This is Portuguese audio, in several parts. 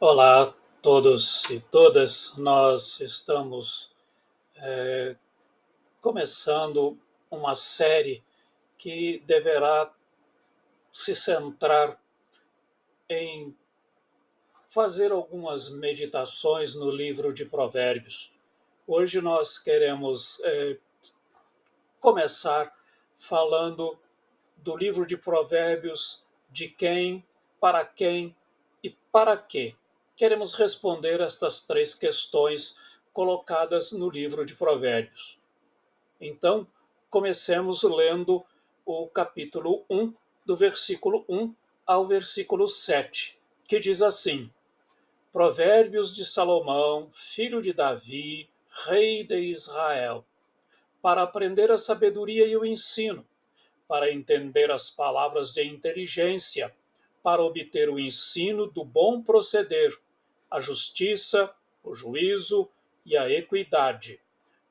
Olá a todos e todas, nós estamos começando uma série que deverá se centrar em fazer algumas meditações no livro de Provérbios. Hoje nós queremos começar falando do livro de Provérbios, de quem e para quê. Queremos responder estas três questões colocadas no livro de Provérbios. Então, comecemos lendo o capítulo 1, do versículo 1 ao versículo 7, que diz assim: Provérbios de Salomão, filho de Davi, rei de Israel, para aprender a sabedoria e o ensino, para entender as palavras de inteligência, para obter o ensino do bom proceder, a justiça, o juízo e a equidade,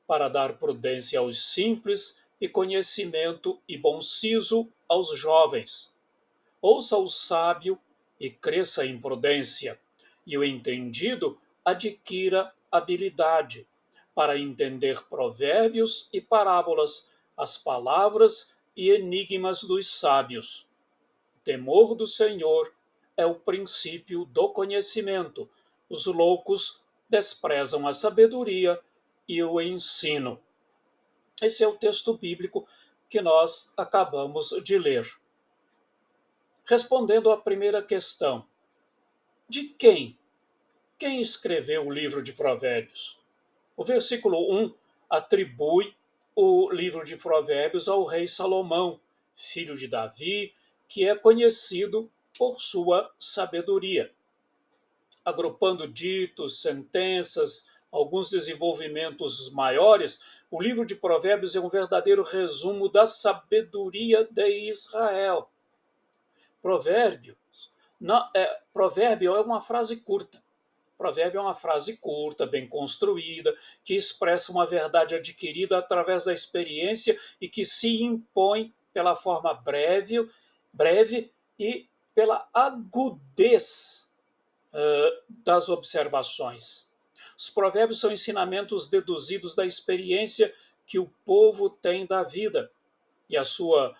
para dar prudência aos simples e conhecimento e bom siso aos jovens. Ouça o sábio e cresça em prudência, e o entendido adquira habilidade, para entender provérbios e parábolas, as palavras e enigmas dos sábios. O temor do Senhor é o princípio do conhecimento. Os loucos desprezam a sabedoria e o ensino. Esse é o texto bíblico que nós acabamos de ler. Respondendo à primeira questão, de quem? Quem escreveu o livro de Provérbios? O versículo 1 atribui o livro de Provérbios ao rei Salomão, filho de Davi, que é conhecido por sua sabedoria. Agrupando ditos, sentenças, alguns desenvolvimentos maiores, o livro de Provérbios é um verdadeiro resumo da sabedoria de Israel. Provérbio é uma frase curta. Provérbio é uma frase curta, bem construída, que expressa uma verdade adquirida através da experiência e que se impõe pela forma breve e pela agudez das observações. Os provérbios são ensinamentos deduzidos da experiência que o povo tem da vida, e a sua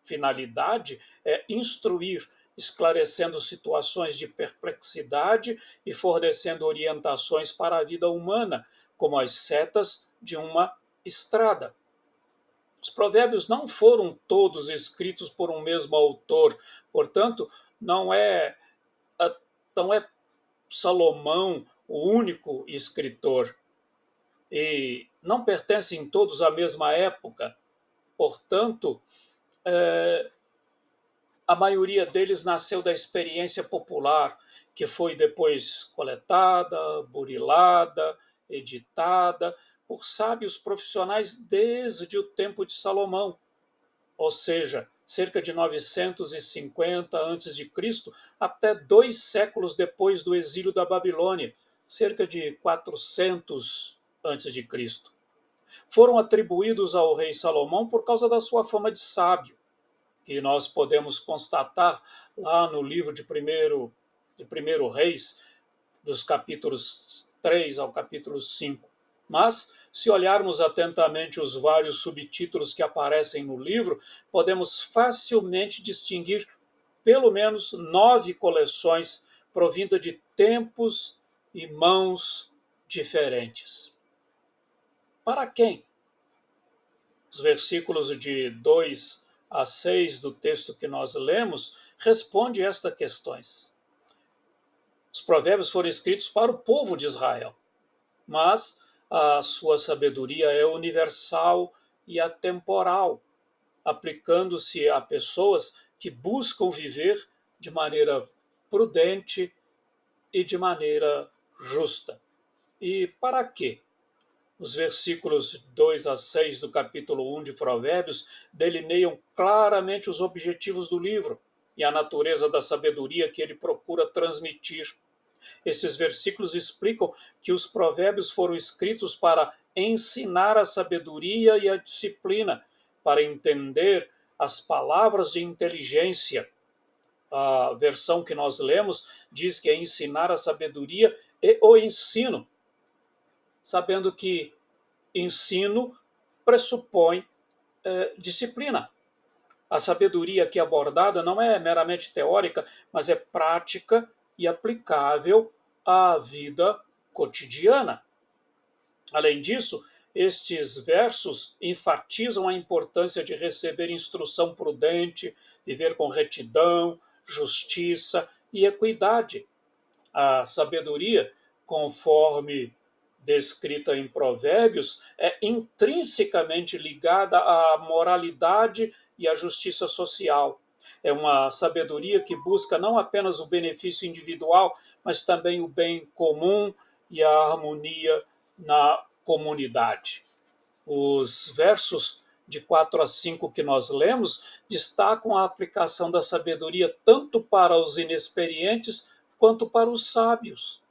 finalidade é instruir, esclarecendo situações de perplexidade e fornecendo orientações para a vida humana, como as setas de uma estrada. Os provérbios não foram todos escritos por um mesmo autor, portanto, não é, não é Salomão o único escritor, e não pertencem todos à mesma época. Portanto, a maioria deles nasceu da experiência popular, que foi depois coletada, burilada, editada por sábios profissionais desde o tempo de Salomão, ou seja, cerca de 950 a.C., até 2 séculos depois do exílio da Babilônia, cerca de 400 a.C. Foram atribuídos ao rei Salomão por causa da sua fama de sábio, que nós podemos constatar lá no livro de primeiro Reis, dos capítulos 3 ao capítulo 5. Mas, se olharmos atentamente os vários subtítulos que aparecem no livro, podemos facilmente distinguir pelo menos 9 coleções provindas de tempos e mãos diferentes. Para quem? Os versículos de 2 a 6 do texto que nós lemos responde estas questões. Os provérbios foram escritos para o povo de Israel, mas a sua sabedoria é universal e atemporal, aplicando-se a pessoas que buscam viver de maneira prudente e de maneira justa. E para quê? Os versículos 2 a 6 do capítulo 1 de Provérbios delineiam claramente os objetivos do livro e a natureza da sabedoria que ele procura transmitir. Estes versículos explicam que os provérbios foram escritos para ensinar a sabedoria e a disciplina, para entender as palavras de inteligência, A versão que nós lemos diz que é ensinar a sabedoria e o ensino, sabendo que ensino pressupõe disciplina. A sabedoria aqui abordada não é meramente teórica, mas é prática e aplicável à vida cotidiana. Além disso, estes versos enfatizam a importância de receber instrução prudente, viver com retidão, justiça e equidade. A sabedoria, conforme descrita em Provérbios, é intrinsecamente ligada à moralidade e à justiça social. É uma sabedoria que busca não apenas o benefício individual, mas também o bem comum e a harmonia na comunidade. Os versos de 4 a 5 que nós lemos destacam a aplicação da sabedoria tanto para os inexperientes quanto para os sábios,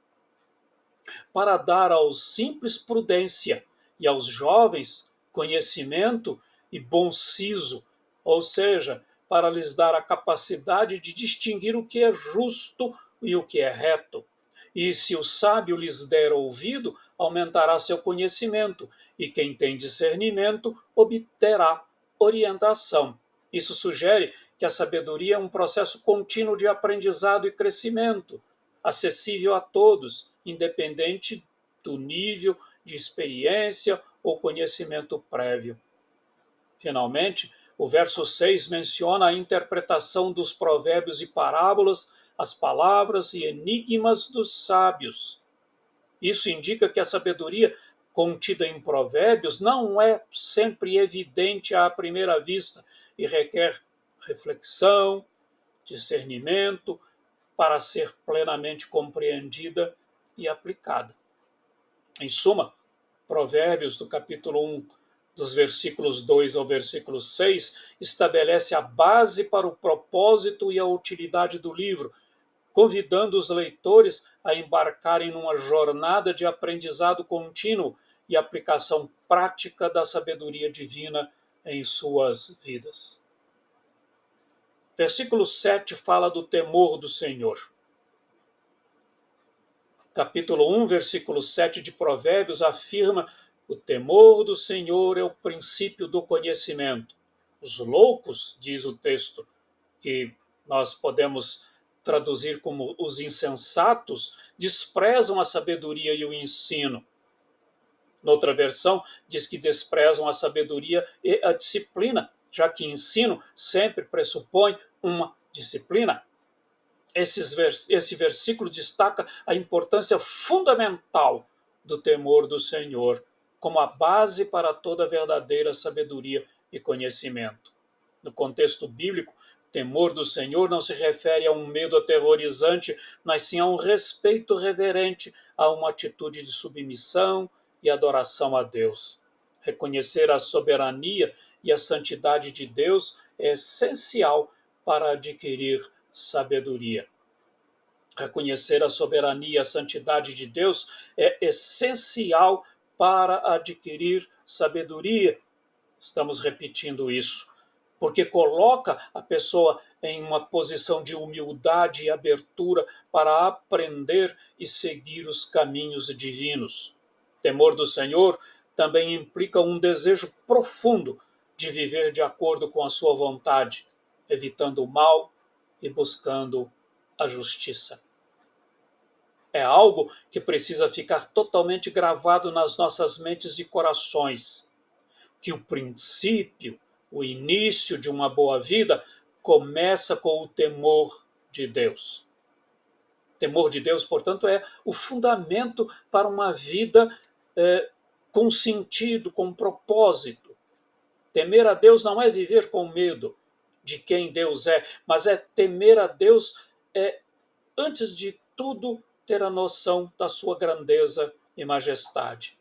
para dar aos simples prudência e aos jovens conhecimento e bom siso, ou seja, para lhes dar a capacidade de distinguir o que é justo e o que é reto. E se o sábio lhes der ouvido, aumentará seu conhecimento, e quem tem discernimento obterá orientação. Isso sugere que a sabedoria é um processo contínuo de aprendizado e crescimento, acessível a todos, independente do nível de experiência ou conhecimento prévio. Finalmente, o verso 6 menciona a interpretação dos provérbios e parábolas, as palavras e enigmas dos sábios. Isso indica que a sabedoria contida em provérbios não é sempre evidente à primeira vista e requer reflexão, discernimento, para ser plenamente compreendida e aplicada. Em suma, Provérbios, do capítulo 1, dos versículos 2 ao versículo 6, estabelece a base para o propósito e a utilidade do livro, convidando os leitores a embarcarem numa jornada de aprendizado contínuo e aplicação prática da sabedoria divina em suas vidas. Versículo 7 fala do temor do Senhor. Capítulo 1, versículo 7 de Provérbios afirma: o temor do Senhor é o princípio do conhecimento. Os loucos, diz o texto, que nós podemos traduzir como os insensatos, desprezam a sabedoria e o ensino. Noutra versão, diz que desprezam a sabedoria e a disciplina, já que ensino sempre pressupõe uma disciplina. Esse versículo destaca a importância fundamental do temor do Senhor como a base para toda verdadeira sabedoria e conhecimento. No contexto bíblico, temor do Senhor não se refere a um medo aterrorizante, mas sim a um respeito reverente, a uma atitude de submissão e adoração a Deus. Reconhecer a soberania e a santidade de Deus é essencial para adquirir sabedoria. Reconhecer a soberania e a santidade de Deus é essencial para adquirir sabedoria. Estamos repetindo isso, porque coloca a pessoa em uma posição de humildade e abertura para aprender e seguir os caminhos divinos. Temor do Senhor também implica um desejo profundo de viver de acordo com a sua vontade, evitando o mal e buscando a justiça. É algo que precisa ficar totalmente gravado nas nossas mentes e corações, que o princípio, o início de uma boa vida começa com o temor de Deus. O temor de Deus, portanto, é o fundamento para uma vida com sentido, com propósito. Temer a Deus não é viver com medo de quem Deus é, mas é temer a Deus, antes de tudo, ter a noção da sua grandeza e majestade.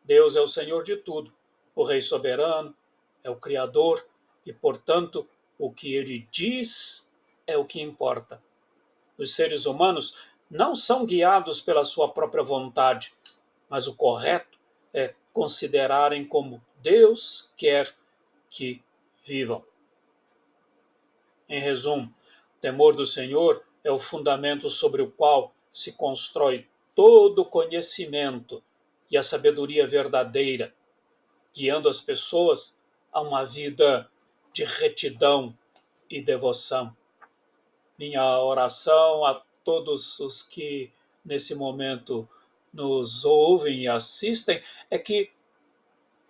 Deus é o Senhor de tudo, o Rei soberano, é o Criador e, portanto, o que ele diz é o que importa. Os seres humanos não são guiados pela sua própria vontade, mas o correto é considerarem como Deus quer que vivam. Em resumo, temor do Senhor é o fundamento sobre o qual se constrói todo o conhecimento e a sabedoria verdadeira, guiando as pessoas a uma vida de retidão e devoção. Minha oração a todos os que nesse momento nos ouvem e assistem é que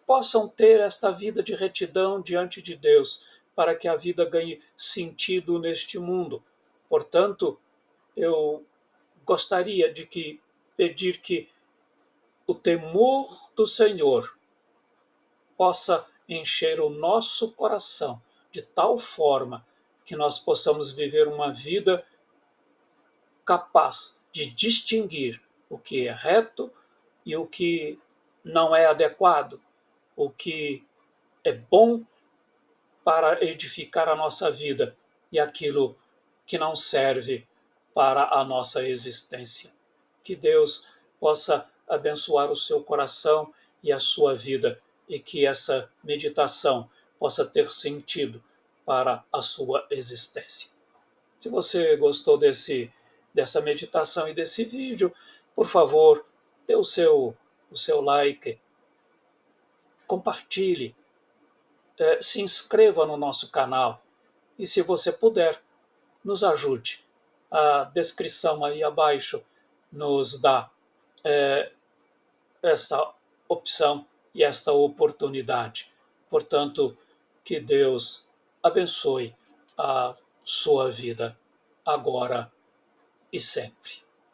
possam ter esta vida de retidão diante de Deus, para que a vida ganhe sentido neste mundo. Portanto, eu gostaria de pedir que o temor do Senhor possa encher o nosso coração de tal forma que nós possamos viver uma vida capaz de distinguir o que é reto e o que não é adequado, o que é bom para edificar a nossa vida e aquilo que não serve para a nossa existência. Que Deus possa abençoar o seu coração e a sua vida e que essa meditação possa ter sentido para a sua existência. Se você gostou dessa meditação e desse vídeo, por favor, dê o seu like, compartilhe, se inscreva no nosso canal e, se você puder, nos ajude. A descrição aí abaixo nos dá esta opção e esta oportunidade. Portanto, que Deus abençoe a sua vida agora e sempre.